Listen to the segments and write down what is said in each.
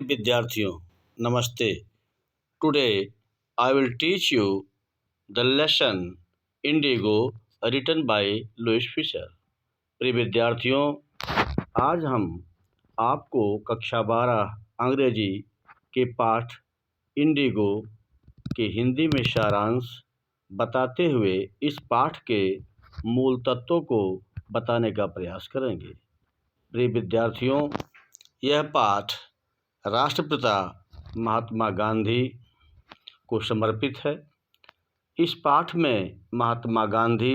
विद्यार्थियों नमस्ते। Today I will teach you the lesson Indigo written by Louis Fischer. प्रिय विद्यार्थियों, आज हम आपको कक्षा 12 अंग्रेजी के पाठ इंडिगो के हिंदी में सारांश बताते हुए इस पाठ के मूल तत्वों को बताने का प्रयास करेंगे। प्रिय विद्यार्थियों, यह पाठ राष्ट्रपिता महात्मा गांधी को समर्पित है। इस पाठ में महात्मा गांधी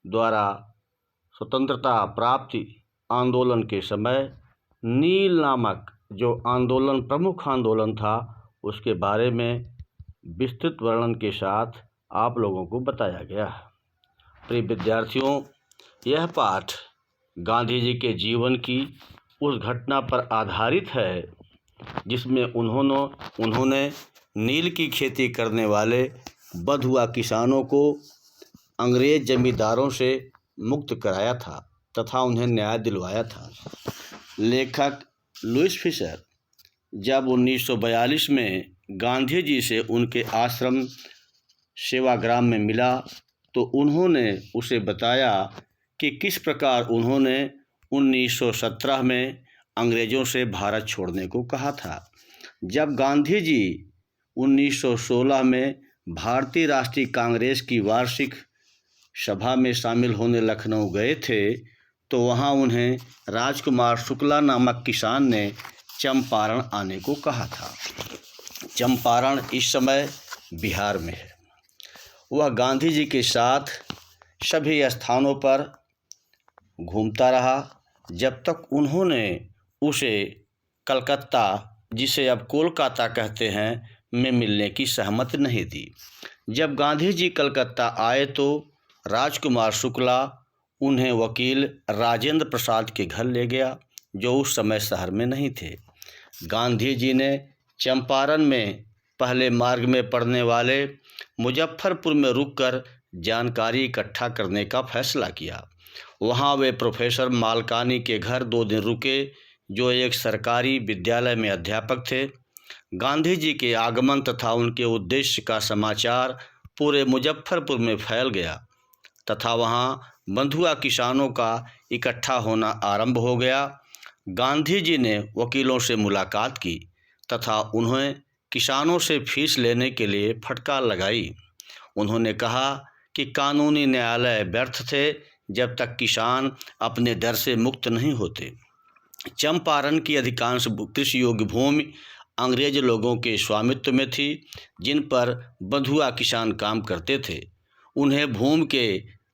द्वारा स्वतंत्रता प्राप्ति आंदोलन के समय नील नामक जो आंदोलन प्रमुख आंदोलन था उसके बारे में विस्तृत वर्णन के साथ आप लोगों को बताया गया है। प्रिय विद्यार्थियों, यह पाठ गांधी जी के जीवन की उस घटना पर आधारित है जिसमें उन्होंने नील की खेती करने वाले बंधुआ किसानों को अंग्रेज जमींदारों से मुक्त कराया था तथा उन्हें न्याय दिलवाया था। लेखक लुईस फिशर जब 1942 में गांधी जी से उनके आश्रम सेवाग्राम में मिला तो उन्होंने उसे बताया कि किस प्रकार उन्होंने 1917 में अंग्रेज़ों से भारत छोड़ने को कहा था। जब गांधी जी 1916 में भारतीय राष्ट्रीय कांग्रेस की वार्षिक सभा में शामिल होने लखनऊ गए थे तो वहां उन्हें राजकुमार शुक्ला नामक किसान ने चंपारण आने को कहा था। चंपारण इस समय बिहार में है। वह गांधी जी के साथ सभी स्थानों पर घूमता रहा जब तक उन्होंने उसे कलकत्ता, जिसे अब कोलकाता कहते हैं, में मिलने की सहमति नहीं दी। जब गांधी जी कलकत्ता आए तो राजकुमार शुक्ला उन्हें वकील राजेंद्र प्रसाद के घर ले गया जो उस समय शहर में नहीं थे। गांधी जी ने चंपारण में पहले मार्ग में पड़ने वाले मुजफ्फरपुर में रुककर जानकारी इकट्ठा करने का फैसला किया। वहां वे प्रोफेसर मालकानी के घर 2 दिन रुके जो एक सरकारी विद्यालय में अध्यापक थे। गांधी जी के आगमन तथा उनके उद्देश्य का समाचार पूरे मुजफ्फरपुर में फैल गया तथा वहां बंधुआ किसानों का इकट्ठा होना आरंभ हो गया। गांधी जी ने वकीलों से मुलाकात की तथा उन्हें किसानों से फीस लेने के लिए फटकार लगाई। उन्होंने कहा कि कानूनी न्यायालय व्यर्थ थे जब तक किसान अपने डर से मुक्त नहीं होते। चंपारण की अधिकांश कृषि योग्य भूमि अंग्रेज लोगों के स्वामित्व में थी जिन पर बंधुआ किसान काम करते थे। उन्हें भूमि के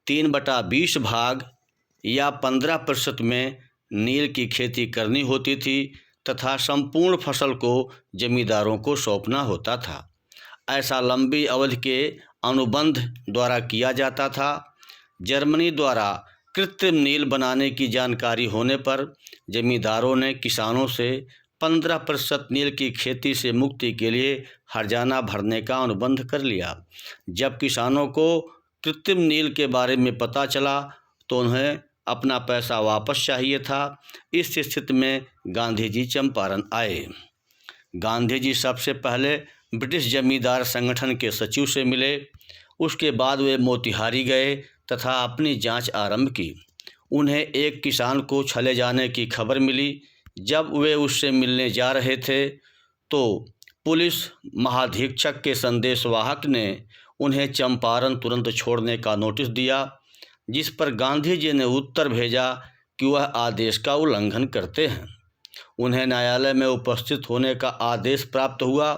3/20 भाग या 15% में नील की खेती करनी होती थी तथा संपूर्ण फसल को जमींदारों को सौंपना होता था। ऐसा लंबी अवधि के अनुबंध द्वारा किया जाता था। जर्मनी द्वारा कृत्रिम नील बनाने की जानकारी होने पर जमींदारों ने किसानों से 15% नील की खेती से मुक्ति के लिए हर्जाना भरने का अनुबंध कर लिया। जब किसानों को कृत्रिम नील के बारे में पता चला तो उन्हें अपना पैसा वापस चाहिए था। इस स्थिति में गांधी जी चंपारण आए। गांधी जी सबसे पहले ब्रिटिश जमींदार संगठन के सचिव से मिले। उसके बाद वे मोतिहारी गए तथा अपनी जांच आरंभ की। उन्हें एक किसान को छले जाने की खबर मिली। जब वे उससे मिलने जा रहे थे तो पुलिस महाधीक्षक के संदेशवाहक ने उन्हें चंपारण तुरंत छोड़ने का नोटिस दिया, जिस पर गांधी जी ने उत्तर भेजा कि वह आदेश का उल्लंघन करते हैं। उन्हें न्यायालय में उपस्थित होने का आदेश प्राप्त हुआ।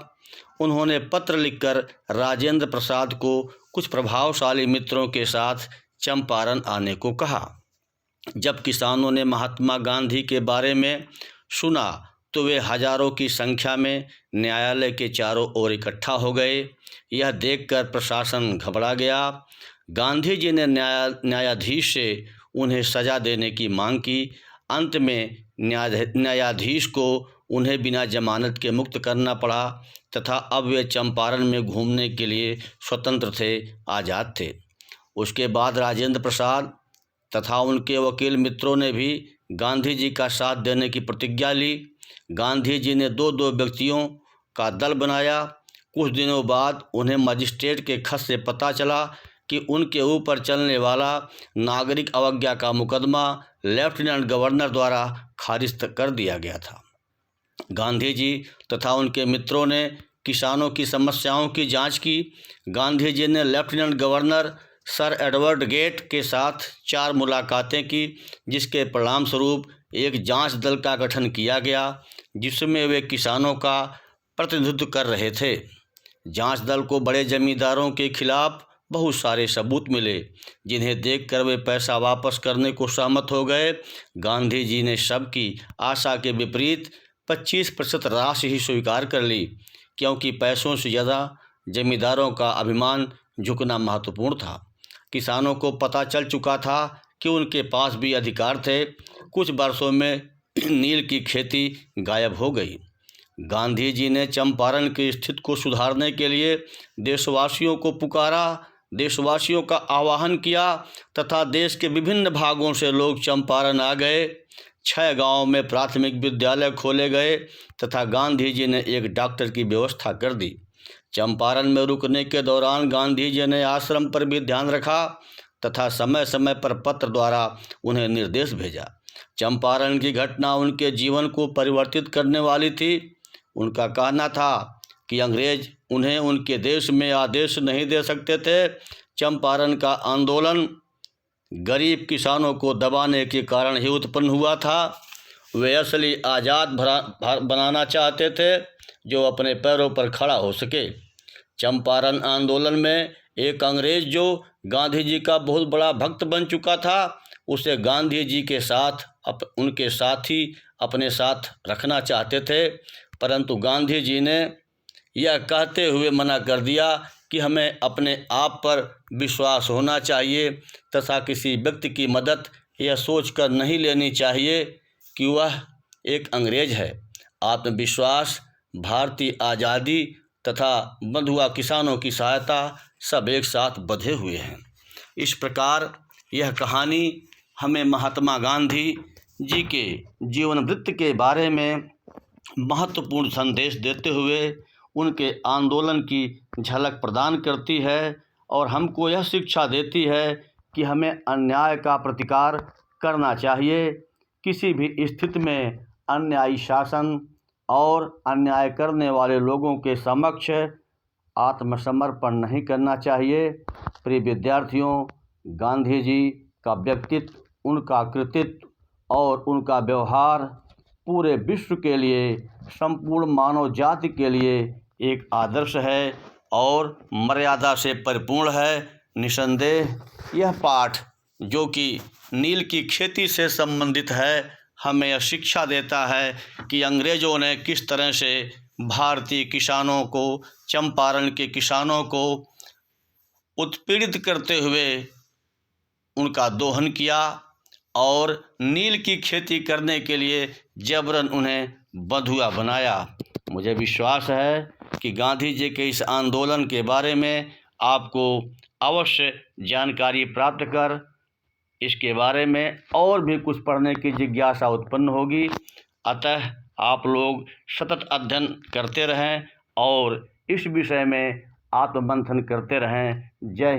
उन्होंने पत्र लिखकर राजेंद्र प्रसाद को कुछ प्रभावशाली मित्रों के साथ चंपारण आने को कहा। जब किसानों ने महात्मा गांधी के बारे में सुना तो वे हजारों की संख्या में न्यायालय के चारों ओर इकट्ठा हो गए। यह देखकर प्रशासन घबरा गया। गांधी जी ने न्यायाधीश से उन्हें सजा देने की मांग की। अंत में न्यायाधीश को उन्हें बिना जमानत के मुक्त करना पड़ा तथा अब वे चंपारण में घूमने के लिए स्वतंत्र थे, आज़ाद थे। उसके बाद राजेंद्र प्रसाद तथा उनके वकील मित्रों ने भी गांधी जी का साथ देने की प्रतिज्ञा ली। गांधी जी ने दो दो व्यक्तियों का दल बनाया। कुछ दिनों बाद उन्हें मजिस्ट्रेट के खत से पता चला कि उनके ऊपर चलने वाला नागरिक अवज्ञा का मुकदमा लेफ्टिनेंट गवर्नर द्वारा खारिज कर दिया गया था। गांधी जी तथा उनके मित्रों ने किसानों की समस्याओं की जांच की। गांधी जी ने lieutenant governor sir Edward Gait के साथ 4 मुलाकातें की, जिसके परिणाम स्वरूप एक जांच दल का गठन किया गया, जिसमें वे किसानों का प्रतिनिधित्व कर रहे थे। जांच दल को बड़े जमींदारों के खिलाफ बहुत सारे सबूत मिले, जिन्हें देखकर वे पैसा वापस करने को सहमत हो गए। गांधी जी ने सबकी आशा के विपरीत 25% राशि ही स्वीकार कर ली, क्योंकि पैसों से ज़्यादा जमींदारों का अभिमान झुकना महत्वपूर्ण था। किसानों को पता चल चुका था कि उनके पास भी अधिकार थे। कुछ वर्षों में नील की खेती गायब हो गई। गांधी जी ने चंपारण की स्थिति को सुधारने के लिए देशवासियों को पुकारा, देशवासियों का आह्वान किया तथा देश के विभिन्न भागों से लोग चंपारण आ गए। 6 गांवों में प्राथमिक विद्यालय खोले गए तथा गांधी जी ने एक डॉक्टर की व्यवस्था कर दी। चंपारण में रुकने के दौरान गांधी जी ने आश्रम पर भी ध्यान रखा तथा समय समय पर पत्र द्वारा उन्हें निर्देश भेजा। चंपारण की घटना उनके जीवन को परिवर्तित करने वाली थी। उनका कहना था कि अंग्रेज उन्हें उनके देश में आदेश नहीं दे सकते थे। चंपारण का आंदोलन गरीब किसानों को दबाने के कारण ही उत्पन्न हुआ था। वे असली आज़ाद बनाना चाहते थे, जो अपने पैरों पर खड़ा हो सके। चंपारण आंदोलन में एक अंग्रेज जो गांधी जी का बहुत बड़ा भक्त बन चुका था, उसे गांधी जी के साथ उनके साथी अपने साथ रखना चाहते थे, परंतु गांधी जी ने यह कहते हुए मना कर दिया कि हमें अपने आप पर विश्वास होना चाहिए तथा किसी व्यक्ति की मदद यह सोचकर नहीं लेनी चाहिए कि वह एक अंग्रेज है। आत्मविश्वास, भारतीय आज़ादी तथा बंधुआ किसानों की सहायता सब एक साथ बंधे हुए हैं। इस प्रकार यह कहानी हमें महात्मा गांधी जी के जीवन वृत्त के बारे में महत्वपूर्ण संदेश देते हुए उनके आंदोलन की झलक प्रदान करती है और हमको यह शिक्षा देती है कि हमें अन्याय का प्रतिकार करना चाहिए। किसी भी स्थिति में अन्यायी शासन और अन्याय करने वाले लोगों के समक्ष आत्मसमर्पण नहीं करना चाहिए। प्रिय विद्यार्थियों, गांधी जी का व्यक्तित्व, उनका कृतित्व और उनका व्यवहार पूरे विश्व के लिए, संपूर्ण मानव जाति के लिए एक आदर्श है और मर्यादा से परिपूर्ण है। निसंदेह यह पाठ, जो कि नील की खेती से संबंधित है, हमें यह शिक्षा देता है कि अंग्रेज़ों ने किस तरह से भारतीय किसानों को, चंपारण के किसानों को उत्पीड़ित करते हुए उनका दोहन किया और नील की खेती करने के लिए जबरन उन्हें बंधुआ बनाया। मुझे विश्वास है कि गांधी जी के इस आंदोलन के बारे में आपको अवश्य जानकारी प्राप्त कर इसके बारे में और भी कुछ पढ़ने की जिज्ञासा उत्पन्न होगी। अतः आप लोग सतत अध्ययन करते रहें और इस विषय में आत्ममंथन करते रहें। जय